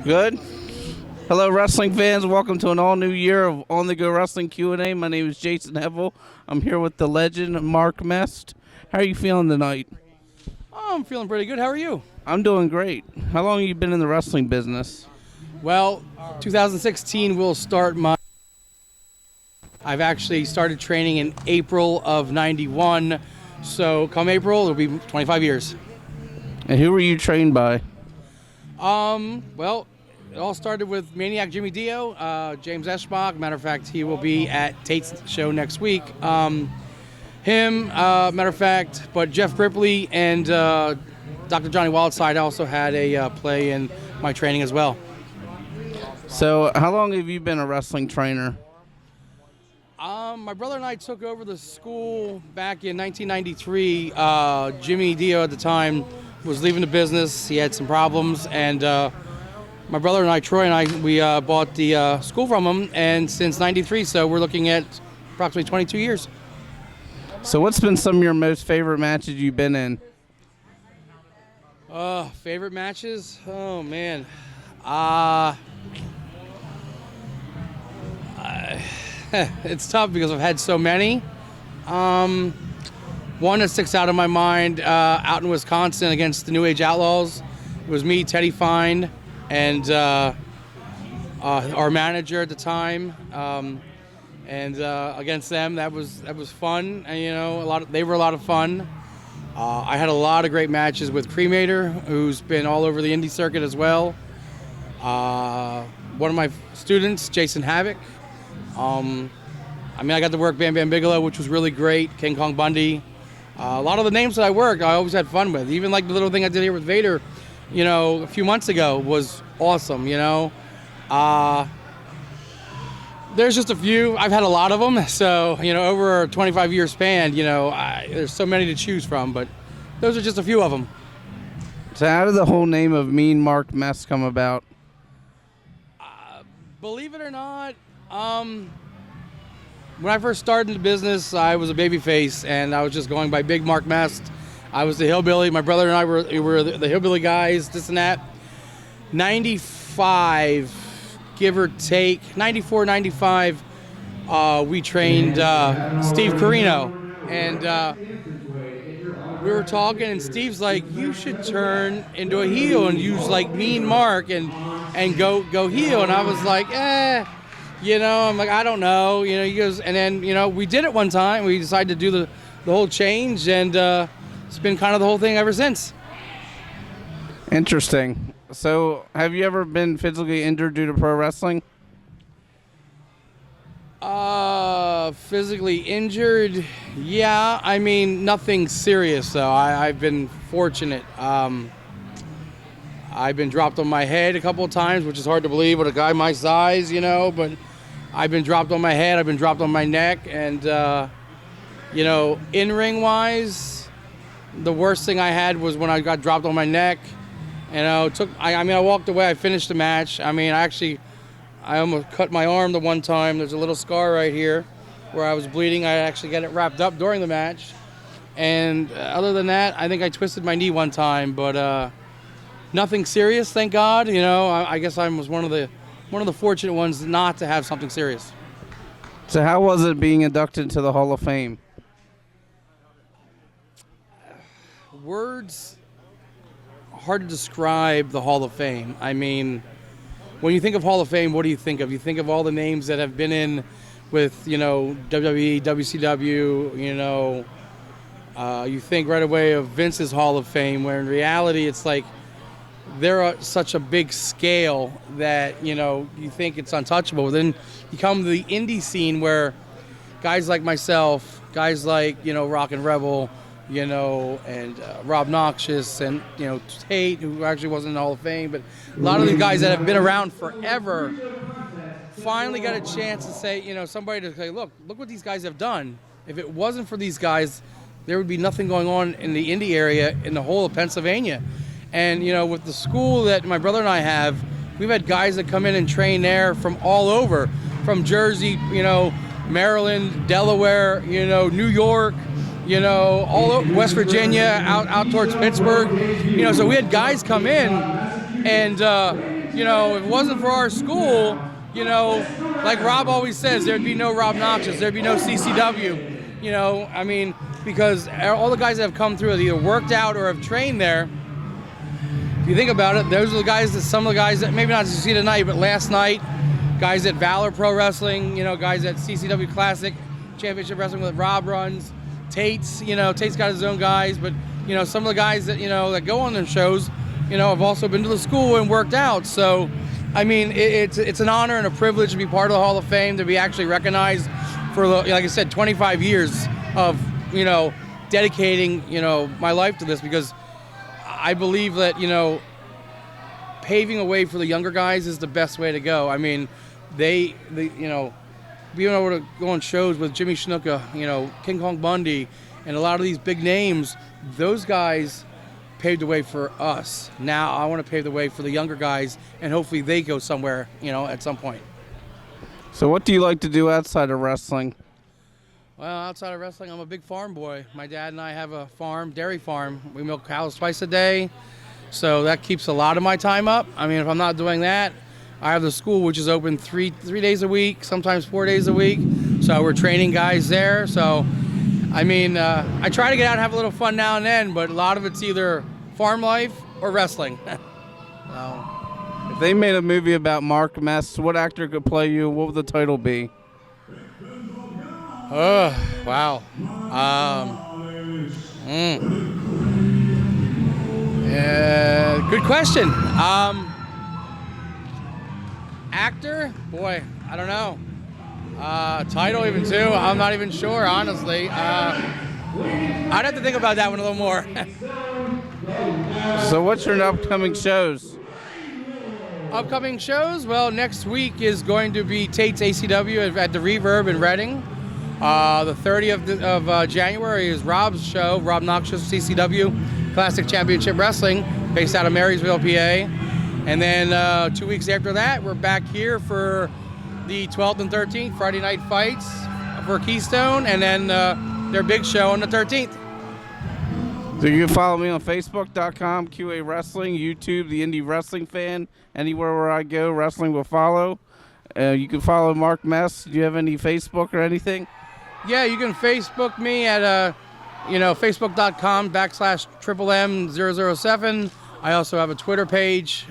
Good. Hello, wrestling fans. Welcome to an all-new year of On The Go Wrestling Q&A. My name is Jason Hevel. I'm here with the legend, Mark Mest. How are you feeling tonight? Oh, I'm feeling pretty good. How are you? I'm doing great. How long have you been in the wrestling business? Well, 2016 will start my... I've actually started training in April of 91. So come April, it'll be 25 years. And who were you trained by? Well, it all started with Maniac Jimmy Dio, James Eschbach. Matter of fact, he will be at Tate's show next week. Matter of fact, but Jeff Ripley and Dr. Johnny Wildside also had a play in my training as well. So, how long have you been a wrestling trainer? My brother and I took over the school back in 1993. Jimmy Dio at the time was leaving the business. He had some problems, and my brother and I, Troy and I, we bought the school from him, and since 93, so we're looking at approximately 22 years. So what's been some of your most favorite matches you've been in? Favorite matches? Oh, man. It's tough because I've had so many. One that sticks out in my mind, out in Wisconsin against the New Age Outlaws. It was me, Teddy Fine, and our manager at the time. And against them, that was fun. And, you know, they were a lot of fun. I had a lot of great matches with Cremator, who's been all over the indie circuit as well. One of my students, Jason Havoc. I got to work Bam Bam Bigelow, which was really great. King Kong Bundy. A lot of the names that I worked, I always had fun with. Even like the little thing I did here with Vader, a few months ago was awesome. There's just a few. I've had a lot of them, so over a 25-year span, there's so many to choose from. But those are just a few of them. So, how did the whole name of Mean Mark Mest come about? Believe it or not, when I first started in the business, I was a babyface, and I was just going by Big Mark Mest. I was the hillbilly. My brother and I were the hillbilly guys, this and that. 95, give or take, 94, 95, we trained Steve Corino. And we were talking, and Steve's like, you should turn into a heel and use like Mean Mark and go heel. And I was like, I'm like, I don't know. He goes, and then, we did it one time. We decided to do the whole change, and it's been kind of the whole thing ever since. Interesting. So, have you ever been physically injured due to pro wrestling? Physically injured? Yeah, nothing serious, though. I've been fortunate. I've been dropped on my head a couple of times, which is hard to believe with a guy my size, but I've been dropped on my head, I've been dropped on my neck, and, in-ring wise, the worst thing I had was when I got dropped on my neck. I walked away, I finished the match. I almost cut my arm the one time. There's a little scar right here where I was bleeding. I actually got it wrapped up during the match. And other than that, I think I twisted my knee one time, but nothing serious, thank God. I guess I was one of the fortunate ones not to have something serious. So how was it being inducted into the Hall of Fame? Words, hard to describe the Hall of Fame. When you think of Hall of Fame, what do you think of? You think of all the names that have been in with, WWE, WCW, you think right away of Vince's Hall of Fame, where in reality it's like they're at such a big scale that, you think it's untouchable. But then you come to the indie scene where guys like myself, guys like, Rock and Rebel, and Rob Noxious and, Tate, who actually wasn't in the Hall of Fame, but a lot of the guys that have been around forever finally got a chance to say, somebody to say, look what these guys have done. If it wasn't for these guys, there would be nothing going on in the indie area in the whole of Pennsylvania. And, with the school that my brother and I have, we've had guys that come in and train there from all over, from Jersey, Maryland, Delaware, New York, all over West Virginia, out towards Pittsburgh. So we had guys come in And, you know, if it wasn't for our school, you know, like Rob always says, there'd be no Rob Noxious, there'd be no CCW. You know, I mean, because all the guys that have come through have either worked out or have trained there. If you think about it, those are the guys that some of the guys that maybe not to see tonight, but last night, guys at Valor Pro Wrestling, you know, guys at CCW Classic Championship Wrestling that Rob runs, Tate's, you know, Tate's got his own guys, but you know, some of the guys that, you know, that go on their shows, you know, have also been to the school and worked out. So, I mean, it's an honor and a privilege to be part of the Hall of Fame, to be actually recognized for, like I said, 25 years of, you know, dedicating, you know, my life to this, because I believe that, you know, paving a way for the younger guys is the best way to go. I mean, they you know, being able to go on shows with Jimmy Snuka, you know, King Kong Bundy, and a lot of these big names, those guys paved the way for us. Now I want to pave the way for the younger guys, and hopefully they go somewhere, you know, at some point. So what do you like to do outside of wrestling? Well, outside of wrestling, I'm a big farm boy. My dad and I have a farm, dairy farm. We milk cows twice a day, so that keeps a lot of my time up. I mean, if I'm not doing that, I have the school, which is open three days a week, sometimes 4 days a week. So we're training guys there. So, I mean, I try to get out and have a little fun now and then, but a lot of it's either farm life or wrestling. So. If they made a movie about Mark Mest, what actor could play you? What would the title be? Oh, wow. Yeah, good question. Actor? Boy, I don't know. Title even too? I'm not even sure, honestly. I'd have to think about that one a little more. So what's your upcoming shows? Upcoming shows? Well, next week is going to be Tate's ACW at the Reverb in Reading. The 30th of January is Rob's show, Rob Noxious CCW Classic Championship Wrestling, based out of Marysville, PA. And then 2 weeks after that, we're back here for the 12th and 13th Friday Night Fights for Keystone, and then their big show on the 13th. So you can follow me on Facebook.com, QA Wrestling, YouTube, The Indy Wrestling Fan. Anywhere where I go, wrestling will follow. You can follow Mark Mest. Do you have any Facebook or anything? Yeah, you can Facebook me at, Facebook.com/MM007. I also have a Twitter page,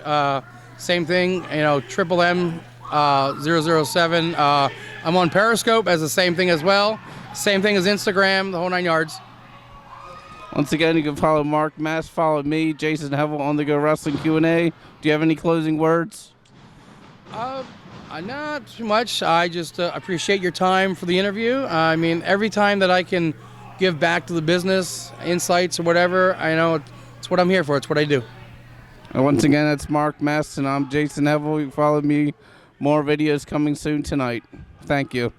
same thing, MM007. I'm on Periscope as the same thing as well. Same thing as Instagram, the whole 9 yards. Once again, you can follow Mark Mest, follow me, Jason Hevel, on the Go Wrestling Q&A. Do you have any closing words? Not too much. I just appreciate your time for the interview. I mean, every time that I can give back to the business, insights or whatever, I know it's what I'm here for. It's what I do. And once again, that's Mark Mest, and I'm Jason Hevel. You can follow me. More videos coming soon tonight. Thank you.